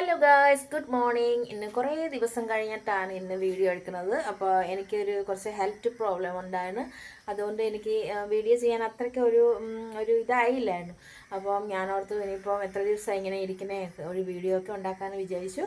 Hello guys, good morning. ഇന്ന് കുറേ ദിവസം കഴിഞ്ഞിട്ടാണ് ഇന്ന് വീഡിയോ എടുക്കുന്നത്. അപ്പോൾ കുറച്ച് ഹെൽത്ത് പ്രോബ്ലം ഉണ്ടായിരുന്നു. അതുകൊണ്ട് എനിക്ക് വീഡിയോ ചെയ്യാൻ അത്രയ്ക്ക് ഒരു ഇതായില്ലായിരുന്നു. അപ്പം ഞാൻ ഓർത്തു ഇനിയിപ്പം എത്ര ദിവസം ഇങ്ങനെ ഇരിക്കുന്നേ, ഒരു വീഡിയോ ഒക്കെ ഉണ്ടാക്കാമെന്ന് വിചാരിച്ചു.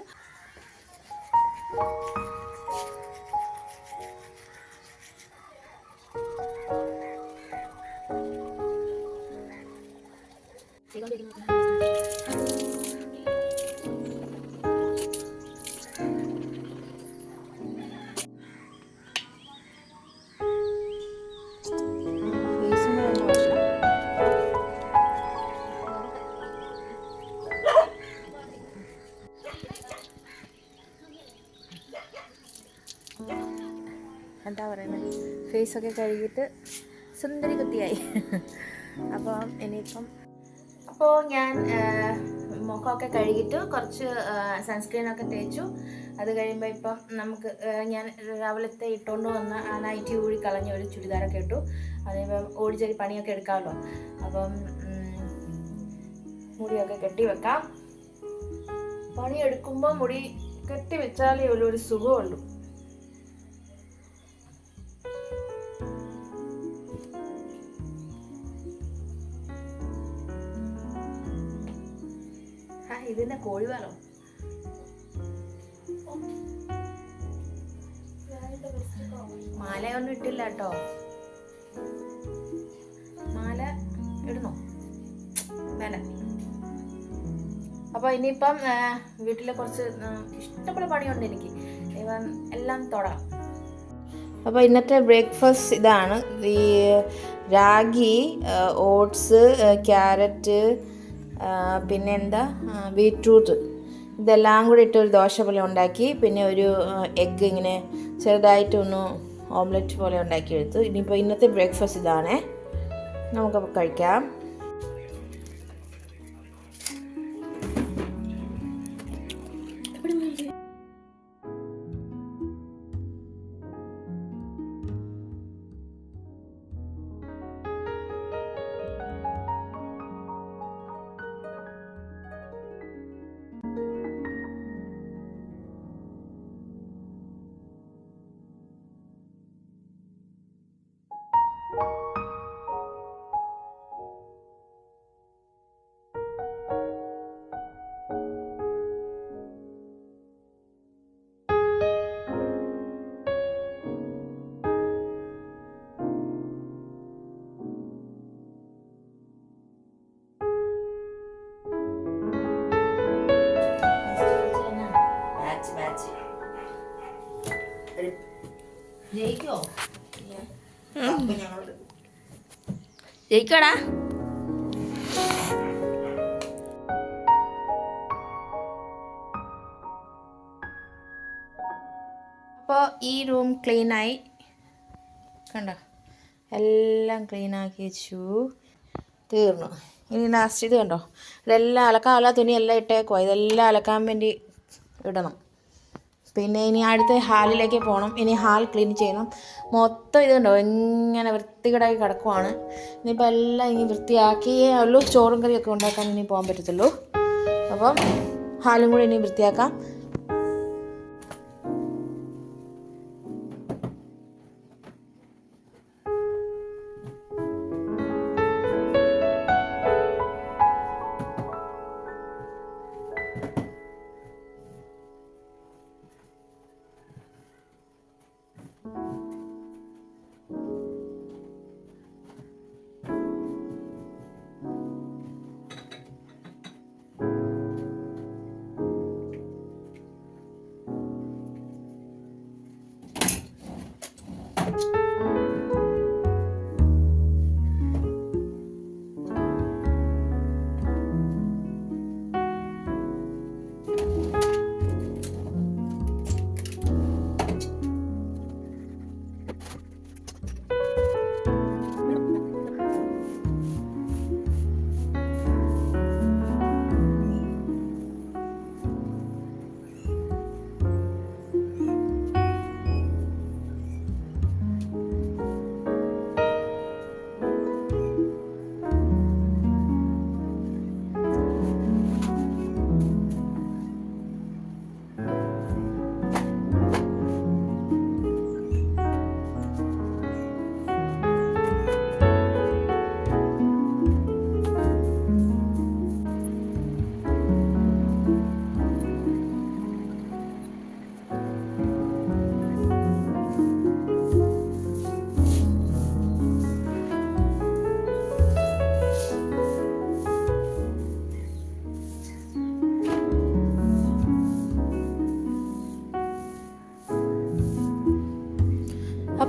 എന്താ പറയുന്നത്, ഫേസൊക്കെ കഴുകിയിട്ട് സുന്ദരി കുത്തിയായി. അപ്പോൾ ഞാൻ മുഖമൊക്കെ കഴുകിയിട്ട് കുറച്ച് സൺസ്ക്രീനൊക്കെ തേച്ചു. അത് കഴിയുമ്പോൾ ഇപ്പം നമുക്ക് ഞാൻ രാവിലത്തെ ഇട്ടുകൊണ്ട് വന്ന ആ നൈറ്റി ഊരി കളഞ്ഞ ഒരു ചുരിദാറൊക്കെ ഇട്ടു. അതിപ്പം ഓടിച്ചൊരു പണിയൊക്കെ എടുക്കാമല്ലോ. അപ്പം മുടിയൊക്കെ കെട്ടി വെക്കാം. പണിയെടുക്കുമ്പോൾ മുടി കെട്ടി വെച്ചാലേ ഒരു സുഖമുള്ളൂ. ഇതിന്റെ കോഴിവാലോ മാലയൊന്നും ഇട്ടില്ല കേട്ടോ. മാല ഇടുന്നോ? വേണ്ട. അപ്പോൾ ഇനിയിപ്പം വീട്ടിലെ കുറച്ച് ഇഷ്ടംപോലെ പണിയുണ്ട് എനിക്ക്. ഇപ്പം എല്ലാം തുടങ്ങാം. അപ്പോൾ ഇന്നത്തെ ബ്രേക്ക്ഫാസ്റ്റ് ഇതാണ്. ഈ രാഗി, ഓട്സ്, ക്യാരറ്റ്, പിന്നെ ബീറ്റ്റൂട്ട്, ഇതെല്ലാം കൂടി ഇട്ടൊരു ദോശ പോലെ ഉണ്ടാക്കി. പിന്നെ ഒരു എഗ്ഗ് ഇങ്ങനെ ചെറുതായിട്ടൊന്ന് ഓംലെറ്റ് പോലെ ഉണ്ടാക്കിയെടുത്തു. ഇനിയിപ്പോൾ ഇന്നത്തെ ബ്രേക്ക്ഫാസ്റ്റ് ഇതാണേ. നമുക്കപ്പോൾ കഴിക്കാം. ജയിക്കടാ. അപ്പോൾ ഈ റൂം ക്ലീനായി കണ്ടോ, എല്ലാം ക്ലീനാക്കി വെച്ചു. തീർന്നു. ഇനി ലാസ്റ്റ് ഇത് കണ്ടോ, ഇതെല്ലാം അലക്കാനുള്ള തുണിയെല്ലാം ഇട്ടേക്കുവാ. ഇതെല്ലാം അലക്കാൻ വേണ്ടി ഇടണം. പിന്നെ ഇനി അടുത്ത ഹാളിലേക്ക് പോകണം. ഇനി ഹാൾ ക്ലീൻ ചെയ്യണം. മൊത്തം ഇതുണ്ടോ ഇങ്ങനെ വൃത്തികേടായി കിടക്കുവാണ്. ഇനിയിപ്പോൾ എല്ലാം ഇനി വൃത്തിയാക്കിയേ ഉള്ളൂ ചോറും കറിയൊക്കെ ഉണ്ടാക്കാൻ ഇനി പോകാൻ പറ്റത്തുള്ളൂ. അപ്പം ഹാളും കൂടി ഇനി വൃത്തിയാക്കാം.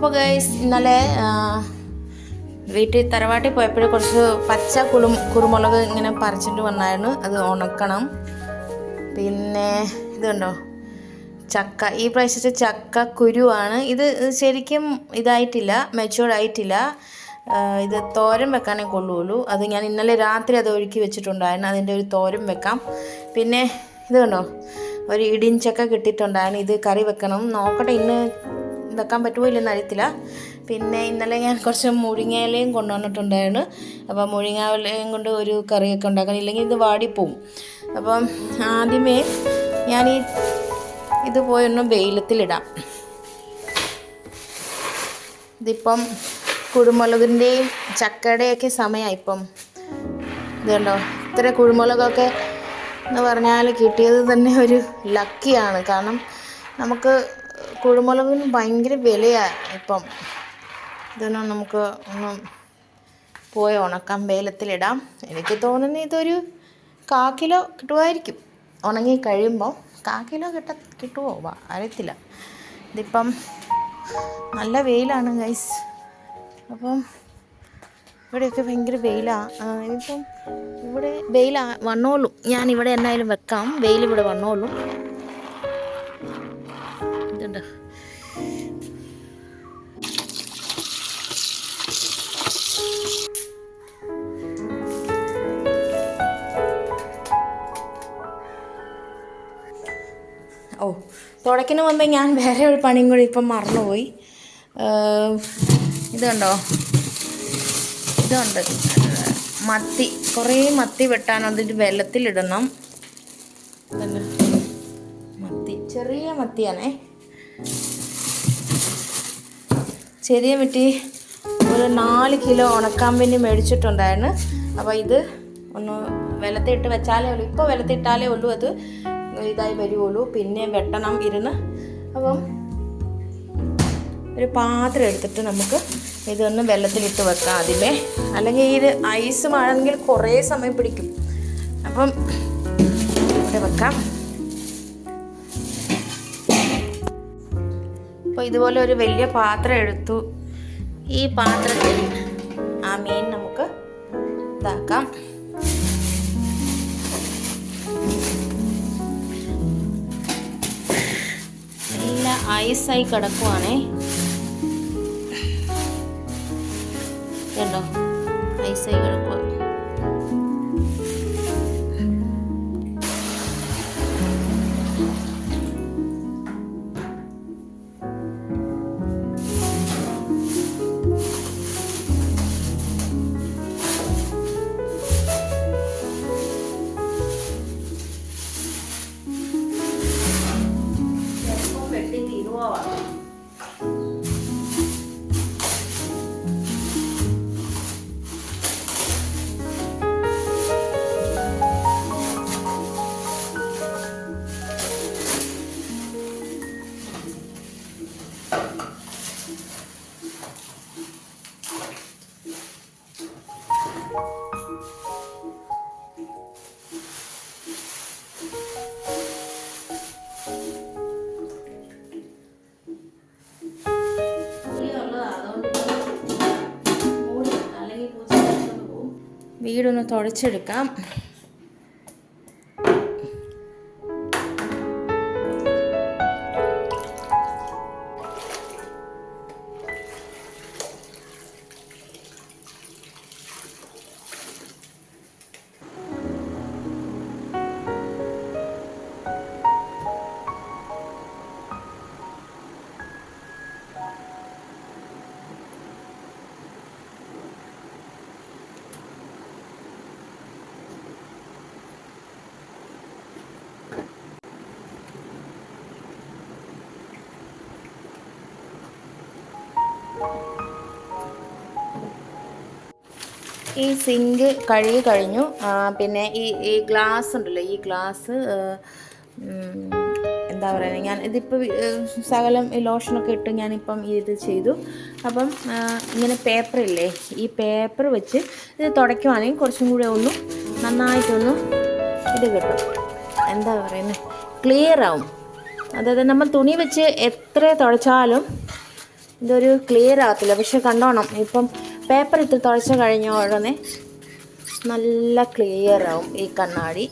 അപ്പോൾ ഗൈസ് ഇന്നലെ വീട്ടിൽ തറവാട്ടിൽ പോയപ്പോൾ കുറച്ച് പച്ച കുരുമുളക് ഇങ്ങനെ പറിച്ചിട്ട് വന്നായിരുന്നു. അത് ഉണക്കണം. പിന്നെ ഇത് കണ്ടോ ചക്ക. ഈ പ്രാവശ്യത്തെ ചക്ക കുരുവാണ് ഇത്. ശരിക്കും ഇതായിട്ടില്ല, മെച്യൂർഡ് ആയിട്ടില്ല. ഇത് തോരൻ വെക്കാനേ കൊള്ളുള്ളൂ. അത് ഞാൻ ഇന്നലെ രാത്രി അത് ഒഴുക്കി വെച്ചിട്ടുണ്ടായിരുന്നു. അതിൻ്റെ ഒരു തോരൻ വെക്കാം. പിന്നെ ഇത് കണ്ടോ ഒരു ഇടിഞ്ചക്ക കിട്ടിയിട്ടുണ്ടായിരുന്നു. ഇത് കറി വെക്കണം. നോക്കട്ടെ ഇന്ന് വെക്കാൻ പറ്റുമോ ഇല്ലെന്ന് അറിയത്തില്ല. പിന്നെ ഇന്നലെ ഞാൻ കുറച്ച് മുരിങ്ങയിലയും കൊണ്ടുവന്നിട്ടുണ്ടായിരുന്നു. അപ്പം മുരിങ്ങയിലയും കൊണ്ട് ഒരു കറിയൊക്കെ ഉണ്ടാക്കണം, ഇല്ലെങ്കിൽ ഇത് വാടിപ്പോവും. അപ്പം ആദ്യമേ ഞാൻ ഇത് പോയൊന്ന് വെയിലത്തിലിടാം. ഇതിപ്പം കുരുമുളകിൻ്റെയും ചക്കയുടെയൊക്കെ സമയമായി ഇപ്പം. ഇത് കണ്ടോ ഇത്ര കുരുമുളകൊക്കെ എന്ന് പറഞ്ഞാൽ കിട്ടിയത് തന്നെ ഒരു ലക്കിയാണ്. കാരണം നമുക്ക് കുരുമുളകിന് ഭയങ്കര വിലയാണ് ഇപ്പം. ഇതൊന്നും നമുക്ക് ഒന്നും പോയി ഉണക്കാം, വെയിലത്തിലിടാം. എനിക്ക് തോന്നുന്നു ഇതൊരു 1/4 കിലോ കിട്ടുമായിരിക്കും. ഉണങ്ങി കഴിയുമ്പോൾ 1/4 കിലോ കിട്ടുമോ അറിയത്തില്ല. ഇതിപ്പം നല്ല വെയിലാണ് ഗൈസ്. അപ്പം ഇവിടെയൊക്കെ ഭയങ്കര വെയിലാണ്. ഇനിയിപ്പം ഇവിടെ വെയിൽ വന്നോളൂ. ഞാൻ ഇവിടെ എന്നായാലും വെക്കാം, വെയിൽ ഇവിടെ വന്നോളൂ. ഇതുണ്ട്. തുടയ്ക്കുന്ന മുമ്പേ ഞാൻ വേറെ ഒരു പണിയും കൂടി ഇപ്പം മറന്നുപോയി. ഇതുണ്ടോ ഇതുണ്ട് മത്തി. കുറേ മത്തി വെട്ടാൻ അതിൻ്റെ വെള്ളത്തിലിടണം. മത്തി ചെറിയ മത്തിയാണേ. ചെറിയ മത്തി ഒരു 4 കിലോ ഉണക്കാൻ വേണ്ടി മേടിച്ചിട്ടുണ്ടായിരുന്നു. അപ്പോൾ ഇത് ഒന്ന് വെള്ളത്തിട്ട് വെച്ചാലേ ഉള്ളൂ. ഇപ്പോൾ വെള്ളത്തിട്ടാലേ ഉള്ളൂ അത് ഇതായി വരുള്ളൂ. പിന്നെ വെട്ടണം ഇരുന്ന്. അപ്പം ഒരു പാത്രം എടുത്തിട്ട് നമുക്ക് ഇതൊന്ന് വെള്ളത്തിലിട്ട് വെക്കാം ആദ്യമേ. അല്ലെങ്കിൽ ഇത് ഐസ് ആണെങ്കിൽ കുറേ സമയം പിടിക്കും. അപ്പം ഇവിടെ വെക്കാം. അപ്പോൾ ഇതുപോലെ ഒരു വലിയ പാത്രം എടുത്തു. ഈ പാത്രത്തിൽ ആ മീൻ നമുക്ക് ഇതാക്കാം. നല്ല ഐസായി കിടക്കുവാണേ. കണ്ടോ ഐസായി കിടക്കുക. വീടൊന്ന് തുടച്ചെടുക്കാം. ഈ സിങ്ക് കഴുകി കഴിഞ്ഞു. പിന്നെ ഈ ഗ്ലാസ് ഉണ്ടല്ലോ, ഈ ഗ്ലാസ് എന്താ പറയുക, ഞാൻ ഇതിപ്പോൾ ശകലം ലോഷനൊക്കെ ഇട്ട് ഞാനിപ്പം ഇത് ചെയ്തു. അപ്പം ഇങ്ങനെ പേപ്പറില്ലേ, ഈ പേപ്പർ വെച്ച് ഇത് തുടയ്ക്കുവാണെങ്കിൽ കുറച്ചും കൂടെ ഒന്നും നന്നായിട്ടൊന്ന് ഇത് കിട്ടും. എന്താ പറയുന്നത്, ക്ലിയർ ആവും. അതായത് നമ്മൾ തുണി വെച്ച് എത്ര തുടച്ചാലും ഇതൊരു ക്ലിയർ ആകത്തില്ല. പക്ഷെ കണ്ടോണം, ഇപ്പം പേപ്പർ ഇട്ട് തുളച്ച് കഴിഞ്ഞ ഉടനെ നല്ല ക്ലിയർ ആവും ഈ കണ്ണാടി.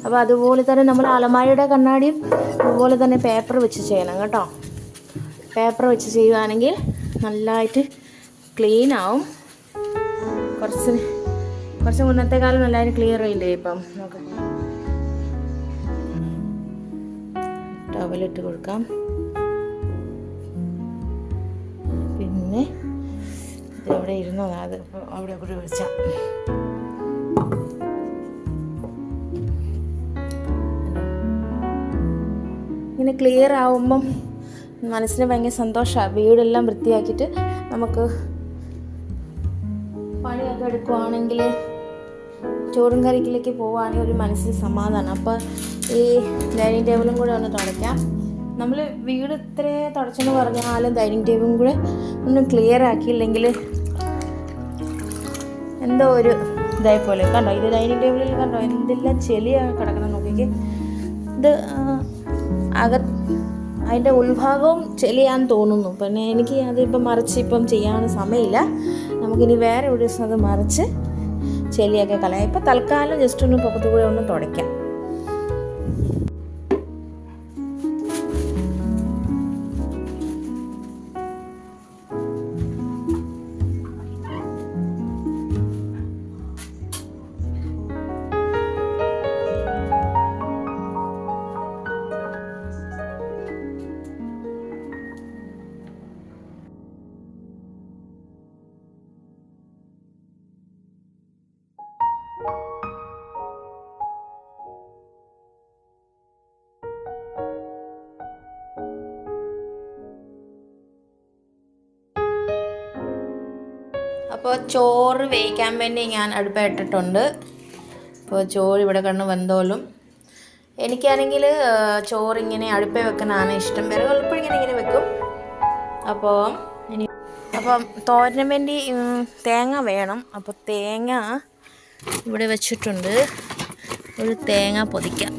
അപ്പോൾ അതുപോലെ തന്നെ നമ്മൾ അലമാരയുടെ കണ്ണാടിയും അതുപോലെ തന്നെ പേപ്പർ വെച്ച് ചെയ്യണം കേട്ടോ. പേപ്പർ വെച്ച് ചെയ്യുകയാണെങ്കിൽ നല്ലതായിട്ട് ക്ലീൻ ആവും. കുറച്ച് മുന്നത്തെക്കാലം നല്ലതായിട്ട് ക്ലിയർ ആയില്ലേ. ഇപ്പം നമുക്ക് ടവലിട്ട് കൊടുക്കാം. പിന്നെ ഇതെവിടെ ഇരുന്നതാണ്, അത് അവിടെ കൂടി വെച്ചാൽ ഇങ്ങനെ ക്ലിയർ ആവുമ്പം മനസ്സിന് ഭയങ്കര സന്തോഷമാണ്. വീടെല്ലാം വൃത്തിയാക്കിയിട്ട് നമുക്ക് പണിയൊക്കെ എടുക്കുവാണെങ്കിൽ, ചോറും കറിക്കിലേക്ക് പോവുകയാണെങ്കിൽ ഒരു മനസ്സിന് സമാധാനം. അപ്പോൾ ഈ ഡൈനിങ് ടേബിളും കൂടെ ഒന്ന് തുടയ്ക്കാം. നമ്മൾ വീട് ഇത്രേ തുടച്ചെന്ന് പറഞ്ഞാലും ഡൈനിങ് ടേബിളും കൂടെ ഒന്ന് ക്ലിയർ ആക്കിയില്ലെങ്കിൽ എന്തോ ഒരു ഇതായിപ്പോലെ. കണ്ടോ, ഇത് ഡൈനിങ് ടേബിളിൽ കണ്ടോ എന്തെല്ലാം ചെളിയാണ് കിടക്കണം നോക്കിക്ക്. ഇത് അതിൻ്റെ ഉൾഭാഗവും ചെളിയാന്ന് തോന്നുന്നു. പിന്നെ എനിക്ക് അതിപ്പം മറിച്ച് ഇപ്പം ചെയ്യാൻ സമയമില്ല. നമുക്കിനി വേറെ ഒരു ദിവസം അത് മറിച്ച് ചെളിയൊക്കെ കളയാം. ഇപ്പം തൽക്കാലം ജസ്റ്റ് ഒന്ന് പുറത്തു കൂടെ ഒന്ന് തുടയ്ക്കാം. അപ്പോൾ ചോറ് വേവിക്കാൻ വേണ്ടി ഞാൻ അടുപ്പിട്ടിട്ടുണ്ട്. അപ്പോൾ ചോറ് ഇവിടെ കിടന്ന് വെന്തോളും. എനിക്കാണെങ്കിൽ ചോറിങ്ങനെ അടുപ്പേ വെക്കാനാണ് ഇഷ്ടം. വിറക് എളുപ്പം ഇങ്ങനെ വെക്കും. അപ്പം തോരന് വേണ്ടി തേങ്ങ വേണം. അപ്പോൾ തേങ്ങ ഇവിടെ വെച്ചിട്ടുണ്ട്. ഒരു തേങ്ങ പൊതിക്കാം.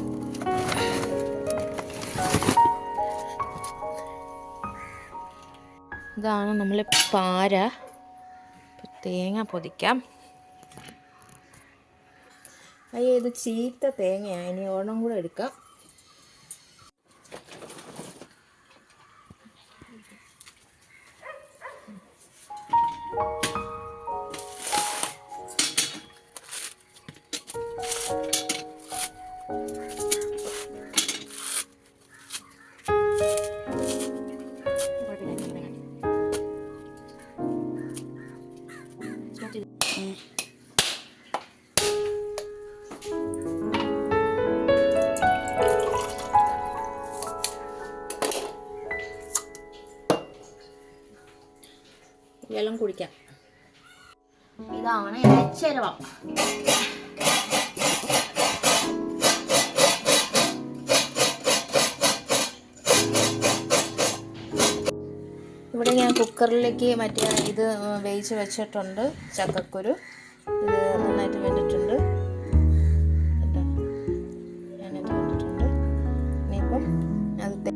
ഇതാണ് നമ്മൾ പാര. തേങ്ങ പൊതിക്കാം. അയ്യോ, ഇത് ചീത്ത തേങ്ങയാണ്. ഇനി ഒരെണ്ണം കൂടെ എടുക്കാം. വെള്ളം കുടിക്കാം. ഇതാണ് ചിരവ. ഇവിടെ ഞാൻ കുക്കറിലേക്ക് മറ്റേ ഇത് വേവിച്ച് വെച്ചിട്ടുണ്ട്. ചക്കക്കുരു ഇത് നന്നായിട്ട് വെന്തിട്ടുണ്ട്. നന്നായിട്ട് വെന്തിട്ടുണ്ട്. ഇനിയിപ്പം അത്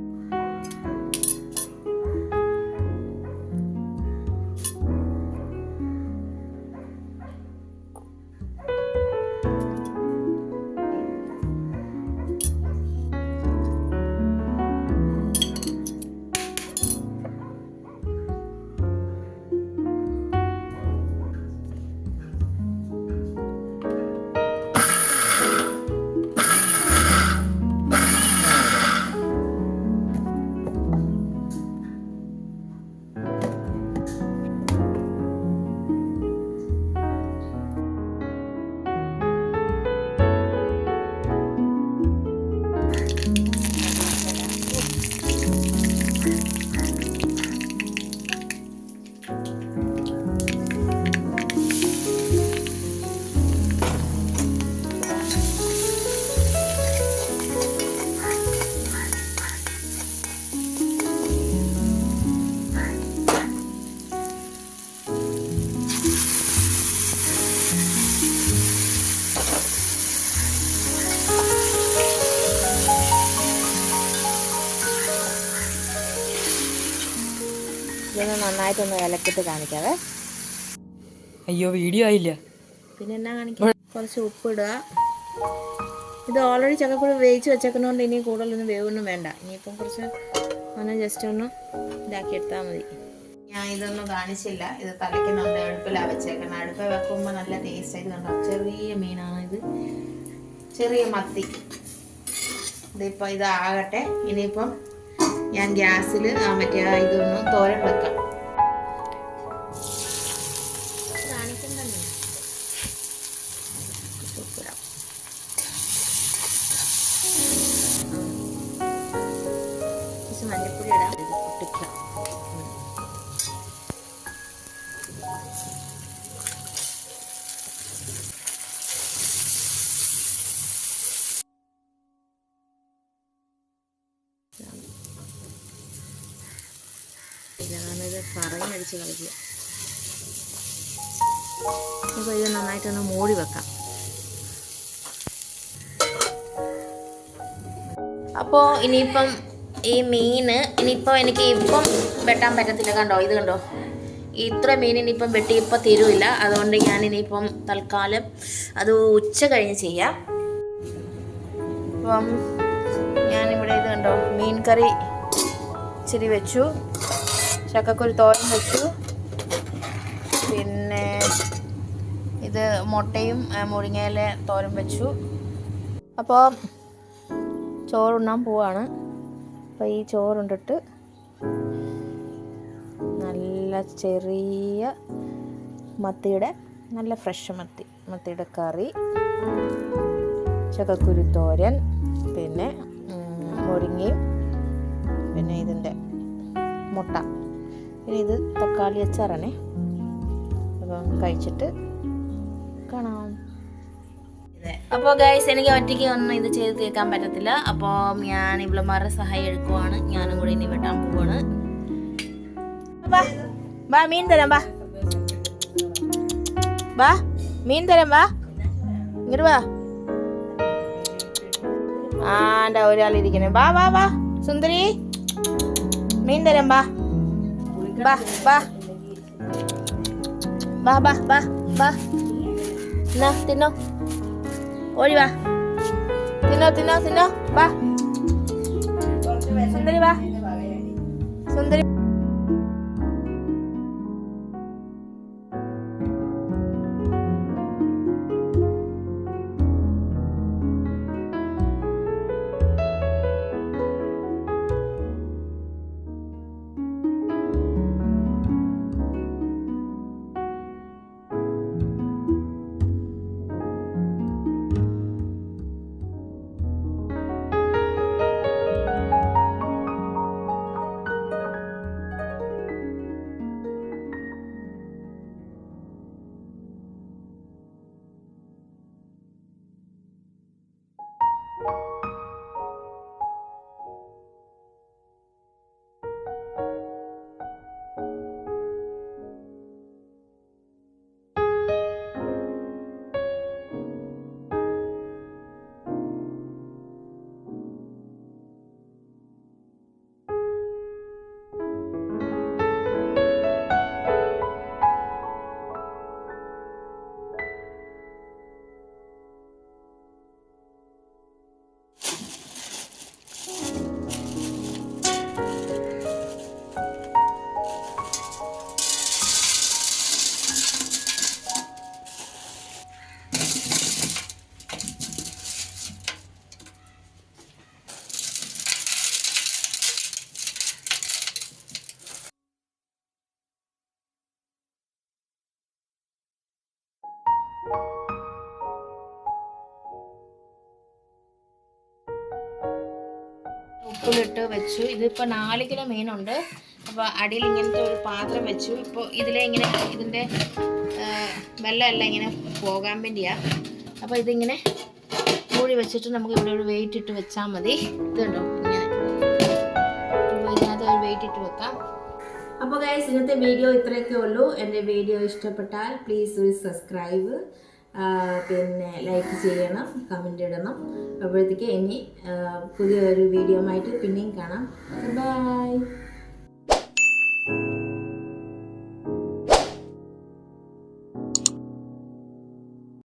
ഇതൊന്ന് നന്നായിട്ടൊന്ന് ഇലക്കിട്ട് കാണിക്കാവേ. അയ്യോ വീഡിയോ ആയില്ല. പിന്നെ എന്നാ കാണിക്കാം, കുറച്ച് ഉപ്പിടുക. ഇത് ഓൾറെഡി ചക്കക്കുരു വേവിച്ച് വെച്ചേക്കുന്നതുകൊണ്ട് ഇനി കൂടുതലൊന്നും വേവൊന്നും വേണ്ട. ഇനിയിപ്പം കുറച്ച് ഒന്ന് ജസ്റ്റ് ഒന്ന് ഇതാക്കി എടുത്താൽ മതി. ഞാൻ ഇതൊന്നും കാണിച്ചില്ല, ഇത് തലയ്ക്കുന്നുണ്ട്. അടുപ്പിലാണ് വെച്ചേക്കണം. അടുപ്പിൽ വെക്കുമ്പോൾ നല്ല ടേസ്റ്റ് ആയിട്ട് കണ്ടോ. ചെറിയ മീനാണ് ഇത്, ചെറിയ മത്തി. ഇതിപ്പോൾ ഇതാകട്ടെ. ഇനിയിപ്പം ഞാൻ ഗ്യാസിൽ മറ്റേ ഇതൊന്ന് തോരൻ വെക്കാം. കാണിക്കണ്ടല്ലോ, ഉപ്പിടാം. കുറച്ച് മഞ്ഞപ്പൊടി ഇടാം. ഇത് പൊട്ടിക്കാം. ഞാനിത് പറഞ്ഞടിച്ച് കളിക്കുക. അപ്പോൾ ഇത് നന്നായിട്ടൊന്ന് മൂടി വെക്കാം. അപ്പോൾ ഇനിയിപ്പം ഈ മീൻ ഇനിയിപ്പോൾ എനിക്ക് ഇപ്പം വെട്ടാൻ പറ്റത്തില്ല. കണ്ടോ, ഇത് കണ്ടോ, ഇത്ര മീൻ ഇനിയിപ്പം വെട്ടി ഇപ്പം തീരുമില്ല. അതുകൊണ്ട് ഞാൻ ഇനിയിപ്പം തൽക്കാലം അത് ഉച്ച കഴിഞ്ഞ് ചെയ്യാം. അപ്പം ഞാനിവിടെ ഇത് കണ്ടോ, മീൻ കറി ഇച്ചിരി വെച്ചു, ചക്കക്കുരു തോരൻ വെച്ചു, പിന്നെ ഇത് മുട്ടയും മുരിങ്ങയില തോരൻ വെച്ചു. അപ്പോൾ ചോറുണ്ണാൻ പോവാണ്. അപ്പോൾ ഈ ചോറുണ്ടിട്ട് നല്ല ചെറിയ മത്തിയുടെ നല്ല ഫ്രഷ് മത്തിയുടെ കറി, ചക്കക്കുരു തോരൻ, പിന്നെ മുരിങ്ങയും, പിന്നെ ഇതിൻ്റെ മുട്ട, പിന്നെ ഇത് തക്കാളി അച്ചാറാണേ. അപ്പം കഴിച്ചിട്ട് കാണാം. അപ്പോൾ ഗൈസ്, എനിക്ക് ഒറ്റയ്ക്ക് ഒന്നും ഇത് ചെയ്ത് തീർക്കാൻ പറ്റത്തില്ല. അപ്പോൾ ഞാൻ ഇവളുമാരുടെ സഹായം എടുക്കുവാണ്. ഞാനും കൂടി ഇനി വെട്ടാൻ പോവാണ്. ബാ മീൻ തരാം, ബാ മീൻ തരാം, ബാ ഇങ്ങോട്ട് വാ. ആണ്ടാ ഒരാളിരിക്കണേ. ബാ ബാ ബാ സുന്ദരി, മീൻ തരാം, ബാ ബാ ബാ ബാ ബാ ബാ ബാ എന്നാ തിന്നോ, ഓടി വാ, തിന്നോ തിന്നോ തിന്നോ, ബാ സുന്ദരി, ബാ സുന്ദരി. ഉപ്പിലിട്ട് വെച്ചു. ഇതിപ്പോൾ 4 കിലോ മീനുണ്ട്. അപ്പോൾ അടിയിൽ ഇങ്ങനത്തെ ഒരു പാത്രം വെച്ചു. ഇപ്പോൾ ഇതിലെ ഇങ്ങനെ ഇതിൻ്റെ വെള്ളമെല്ലാം ഇങ്ങനെ പോകാൻ വേണ്ടിയാണ്. അപ്പോൾ ഇതിങ്ങനെ മൂടി വെച്ചിട്ട് നമുക്ക് ഇവിടെ ഒരു വെയിറ്റ് ഇട്ട് വെച്ചാൽ മതി. ഇതുണ്ടോ ഇങ്ങനെ, അപ്പോൾ ഇതിനകത്ത് ഒരു വെയിറ്റ് ഇട്ട് വെക്കാം. അപ്പോൾ ഗൈസ്, ഇന്നത്തെ വീഡിയോ ഇത്രയൊക്കെ ഉള്ളൂ. എൻ്റെ വീഡിയോ ഇഷ്ടപ്പെട്ടാൽ പ്ലീസ് ഒരു സബ്സ്ക്രൈബ്, പിന്നെ ലൈക്ക് ചെയ്യണം, കമൻറ്റ് ഇടണം. അപ്പോഴത്തേക്ക് ഇനി പുതിയൊരു വീഡിയോ ആയിട്ട് പിന്നെയും കാണാം. ബൈ.